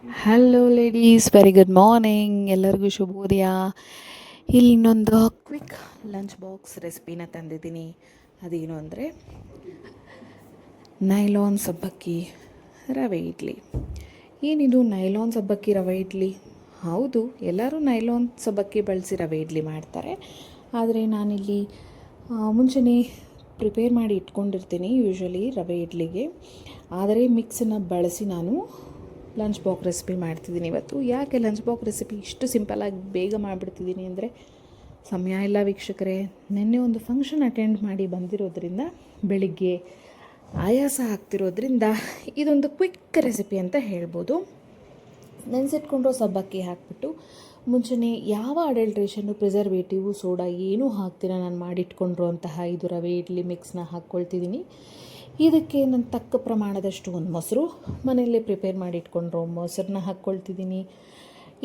Hello ladies, very good morning. ಎಲ್ಲರಿಗೂ ಶುಭೋದಯ. ಇಲ್ಲಿ ಇನ್ನೊಂದು ಕ್ವಿಕ್ ಲಂಚ್ ಬಾಕ್ಸ್ ರೆಸಿಪಿನ ತಂದಿದ್ದೀನಿ. ಅದೇನು ಅಂದರೆ ನೈಲಾನ್ ಸಬ್ಬಕ್ಕಿ ರವೆ ಇಡ್ಲಿ. ಏನಿದು ನೈಲಾನ್ ಸಬ್ಬಕ್ಕಿ ರವೆ ಇಡ್ಲಿ? ಹೌದು, ಎಲ್ಲರೂ ನೈಲಾನ್ ಸಬ್ಬಕ್ಕಿ ಬಳಸಿ ರವೆ ಇಡ್ಲಿ ಮಾಡ್ತಾರೆ. ಆದರೆ ನಾನಿಲ್ಲಿ ಮುಂಚೆನೇ ಪ್ರಿಪೇರ್ ಮಾಡಿ ಇಟ್ಕೊಂಡಿರ್ತೀನಿ ಯೂಶ್ವಲಿ ರವೆ ಇಡ್ಲಿಗೆ. ಆದರೆ ಮಿಕ್ಸನ್ನು ಬಳಸಿ ನಾನು ಲಂಚ್ ಬಾಕ್ಸ್ ರೆಸಿಪಿ ಮಾಡ್ತಿದ್ದೀನಿ ಇವತ್ತು. ಯಾಕೆ ಲಂಚ್ ಬಾಕ್ಸ್ ರೆಸಿಪಿ ಇಷ್ಟು ಸಿಂಪಲಾಗಿ ಬೇಗ ಮಾಡಿಬಿಡ್ತಿದ್ದೀನಿ ಅಂದರೆ ಸಮಯ ಇಲ್ಲ ವೀಕ್ಷಕರೇ. ನಿನ್ನೆ ಒಂದು ಫಂಕ್ಷನ್ ಅಟೆಂಡ್ ಮಾಡಿ ಬಂದಿರೋದ್ರಿಂದ ಬೆಳಿಗ್ಗೆ ಆಯಾಸ ಆಗ್ತಿರೋದ್ರಿಂದ ಇದೊಂದು ಕ್ವಿಕ್ ರೆಸಿಪಿ ಅಂತ ಹೇಳ್ಬೋದು. ನೆನೆಸಿಟ್ಕೊಂಡು ಸಬ್ಬಕ್ಕಿ ಹಾಕಿಬಿಟ್ಟು ಮುಂಚೆನೇ ಯಾವ ಅಡಲ್ಟ್ರೇಷನ್ನು, ಪ್ರಿಸರ್ವೇಟಿವು, ಸೋಡಾ ಏನೂ ಹಾಕ್ತೀರ ನಾನು ಮಾಡಿಟ್ಕೊಂಡ್ರು ಅಂತಹ ಇದು ರವೆ ಇಡ್ಲಿ ಮಿಕ್ಸ್ನ ಹಾಕ್ಕೊಳ್ತಿದ್ದೀನಿ. ಇದಕ್ಕೆ ನಾನು ತಕ್ಕ ಪ್ರಮಾಣದಷ್ಟು ಒಂದು ಮೊಸರು ಮನೆಯಲ್ಲೇ ಪ್ರಿಪೇರ್ ಮಾಡಿ ಇಟ್ಕೊಂಡ್ರು ಮೊಸರನ್ನ ಹಾಕ್ಕೊಳ್ತಿದ್ದೀನಿ.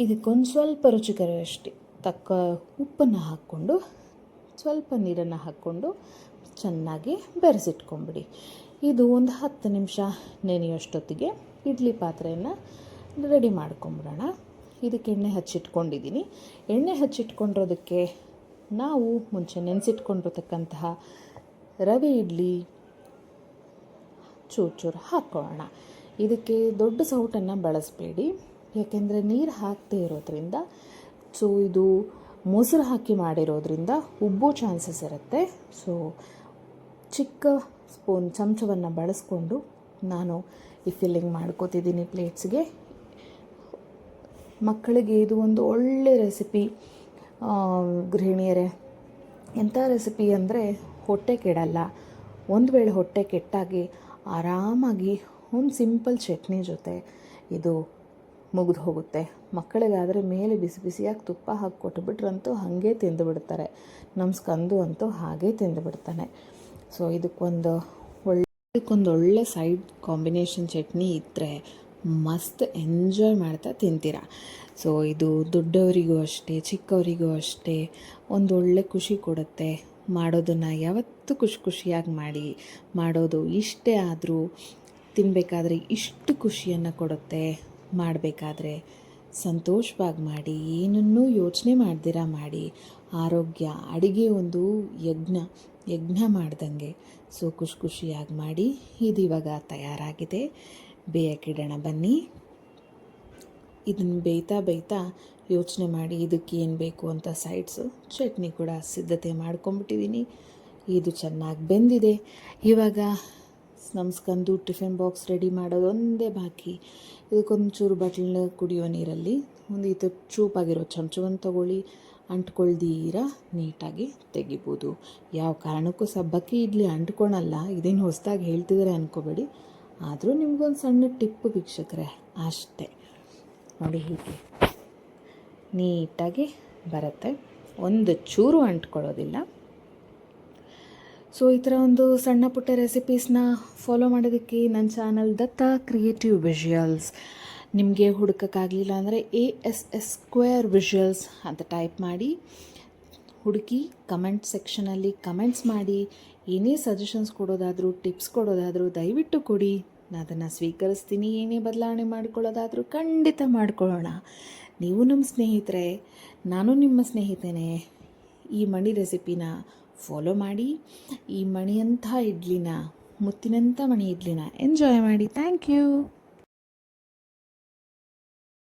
ಇದಕ್ಕೊಂದು ಸ್ವಲ್ಪ ರುಚಿಕರಷ್ಟೇ ತಕ್ಕ ಉಪ್ಪನ್ನು ಹಾಕ್ಕೊಂಡು ಸ್ವಲ್ಪ ನೀರನ್ನು ಹಾಕ್ಕೊಂಡು ಚೆನ್ನಾಗಿ ಬೆರೆಸಿಟ್ಕೊಂಬಿಡಿ. ಇದು ಒಂದು 10 ನಿಮಿಷ ನೆನೆಯೋಷ್ಟೊತ್ತಿಗೆ ಇಡ್ಲಿ ಪಾತ್ರೆಯನ್ನು ರೆಡಿ ಮಾಡ್ಕೊಂಬಿಡೋಣ. ಇದಕ್ಕೆ ಎಣ್ಣೆ ಹಚ್ಚಿಟ್ಕೊಂಡಿದ್ದೀನಿ. ಎಣ್ಣೆ ಹಚ್ಚಿಟ್ಕೊಂಡಿರೋದಕ್ಕೆ ನಾವು ಮುಂಚೆ ನೆನೆಸಿಟ್ಕೊಂಡಿರ್ತಕ್ಕಂತಹ ರವೆ ಇಡ್ಲಿ ಚೂರು ಹಾಕ್ಕೊಳ್ಳೋಣ. ಇದಕ್ಕೆ ದೊಡ್ಡ ಸೌಟನ್ನು ಬಳಸಬೇಡಿ, ಯಾಕೆಂದರೆ ನೀರು ಹಾಕದೇ ಇರೋದ್ರಿಂದ ಇದು ಮೊಸರು ಹಾಕಿ ಮಾಡಿರೋದ್ರಿಂದ ಉಬ್ಬೋ ಚಾನ್ಸಸ್ ಇರುತ್ತೆ. ಚಿಕ್ಕ ಸ್ಪೂನ್ ಚಮಚವನ್ನು ಬಳಸ್ಕೊಂಡು ನಾನು ಈ ಫಿಲ್ಲಿಂಗ್ ಮಾಡ್ಕೋತಿದ್ದೀನಿ ಪ್ಲೇಟ್ಸ್ಗೆ. ಮಕ್ಕಳಿಗೆ ಇದು ಒಂದು ಒಳ್ಳೆ ರೆಸಿಪಿ ಗೃಹಿಣಿಯರೇ. ಎಂಥ ರೆಸಿಪಿ ಅಂದರೆ ಹೊಟ್ಟೆ ಕೆಡಲ್ಲ. ಒಂದು ವೇಳೆ ಹೊಟ್ಟೆ ಕೆಟ್ಟಾಗಿ ಆರಾಮಾಗಿ ಒಂದು ಸಿಂಪಲ್ ಚಟ್ನಿ ಜೊತೆ ಇದು ಮುಗಿದು ಹೋಗುತ್ತೆ. ಮಕ್ಕಳಿಗಾದರೆ ಮೇಲೆ ಬಿಸಿ ಬಿಸಿಯಾಗಿ ತುಪ್ಪ ಹಾಕಿ ಕೊಟ್ಟುಬಿಟ್ರಂತೂ ಹಾಗೆ ತಿಂದುಬಿಡ್ತಾರೆ. ನಮ್ಮ ಸ್ಕಂದು ಅಂತೂ ಹಾಗೇ ತಿಂದುಬಿಡ್ತಾನೆ. ಇದಕ್ಕೊಂದು ಒಳ್ಳೆ ಸೈಡ್ ಕಾಂಬಿನೇಷನ್ ಚಟ್ನಿ ಇದ್ದರೆ ಮಸ್ತ್ ಎಂಜಾಯ್ ಮಾಡ್ತಾ ತಿಂತೀರ. ಇದು ದೊಡ್ಡವರಿಗೂ ಅಷ್ಟೇ, ಚಿಕ್ಕವರಿಗೂ ಅಷ್ಟೇ ಒಂದೊಳ್ಳೆ ಖುಷಿ ಕೊಡುತ್ತೆ. ಮಾಡೋದನ್ನು ಯಾವತ್ತೂ ಖುಷಿಯಾಗಿ ಮಾಡೋದು ಇಷ್ಟೇ ಆದರೂ ತಿನ್ನಬೇಕಾದ್ರೆ ಇಷ್ಟು ಖುಷಿಯನ್ನು ಕೊಡುತ್ತೆ. ಮಾಡಬೇಕಾದ್ರೆ ಸಂತೋಷವಾಗಿ ಮಾಡಿ, ಏನನ್ನೂ ಯೋಚನೆ ಮಾಡ್ದಿರ ಮಾಡಿ. ಆರೋಗ್ಯ ಅಡುಗೆ ಒಂದು ಯಜ್ಞ ಮಾಡ್ದಂಗೆ. ಖುಷಿಯಾಗಿ ಮಾಡಿ. ಇದು ಇವಾಗ ತಯಾರಾಗಿದೆ, ಬೇಯಕ್ಕಿಡೋಣ ಬನ್ನಿ. ಇದನ್ನು ಬೇಯ್ತಾ ಯೋಚನೆ ಮಾಡಿ ಇದಕ್ಕೆ ಏನು ಬೇಕು ಅಂತ ಸೈಡ್ಸು ಚಟ್ನಿ ಕೂಡ ಸಿದ್ಧತೆ ಮಾಡ್ಕೊಂಬಿಟ್ಟಿದ್ದೀನಿ. ಇದು ಚೆನ್ನಾಗಿ ಬೆಂದಿದೆ. ಇವಾಗ ನಮ್ಮ ಸ್ಕಂದು ಟಿಫಿನ್ ಬಾಕ್ಸ್ ರೆಡಿ ಮಾಡೋದು ಒಂದೇ ಬಾಕಿ. ಇದಕ್ಕೊಂಚೂರು ಬಟ್ಲ ಕುಡಿಯೋ ನೀರಲ್ಲಿ ಒಂದು ಚೂಪಾಗಿರೋ ಚಮಚವನ್ನು ತಗೊಳ್ಳಿ. ಅಂಟ್ಕೊಳ್ದೀರ ನೀಟಾಗಿ ತೆಗಿಬೋದು. ಯಾವ ಕಾರಣಕ್ಕೂ ಸಬ್ಬಕ್ಕಿ ಇಡ್ಲಿ ಅಂಟ್ಕೊಳಲ್ಲ. ಇದೇನು ಹೊಸದಾಗಿ ಹೇಳ್ತಿದ್ದಾರೆ ಅಂದ್ಕೋಬೇಡಿ. ಆದರೂ ನಿಮಗೊಂದು ಸಣ್ಣ ಟಿಪ್ಪು ವೀಕ್ಷಕರೇ, ಅಷ್ಟೇ. ನೋಡಿ, ಹೀಗೆ ನೀಟಾಗಿ ಬರುತ್ತೆ, ಒಂದು ಚೂರು ಅಂಟ್ಕೊಳ್ಳೋದಿಲ್ಲ. ಈ ಥರ ಒಂದು ಸಣ್ಣ ಪುಟ್ಟ ರೆಸಿಪೀಸ್ನ ಫಾಲೋ ಮಾಡೋದಕ್ಕೆ ನನ್ನ ಚಾನಲ್ ದತ್ತ ಕ್ರಿಯೇಟಿವ್ ವಿಷುಯಲ್ಸ್. ನಿಮಗೆ ಹುಡುಕೋಕ್ಕಾಗಲಿಲ್ಲ ಅಂದರೆ ASS² ವಿಷುಯಲ್ಸ್ ಅಂತ ಟೈಪ್ ಮಾಡಿ ಹುಡುಕಿ ಕಮೆಂಟ್ ಸೆಕ್ಷನಲ್ಲಿ ಕಮೆಂಟ್ಸ್ ಮಾಡಿ. ಏನೇ ಸಜೆಷನ್ಸ್ ಕೊಡೋದಾದರೂ, ಟಿಪ್ಸ್ ಕೊಡೋದಾದರೂ ದಯವಿಟ್ಟು ಕೊಡಿ. ನಾನು ಅದನ್ನು ಸ್ವೀಕರಿಸ್ತೀನಿ. ಏನೇ ಬದಲಾವಣೆ ಮಾಡ್ಕೊಳ್ಳೋದಾದರೂ ಖಂಡಿತ ಮಾಡ್ಕೊಳ್ಳೋಣ. ನೀವು ನಮ್ಮ ಸ್ನೇಹಿತರೆ, ನಾನು ನಿಮ್ಮ ಸ್ನೇಹಿತನೇ. ಈ ಮಣಿ ರೆಸಿಪಿನ ಫಾಲೋ ಮಾಡಿ. ಈ ಮಣಿಯಂಥ ಇಡ್ಲಿನ, ಮುತ್ತಿನಂಥ ಮಣಿ ಇಡ್ಲಿನ ಎಂಜಾಯ್ ಮಾಡಿ. Thank you.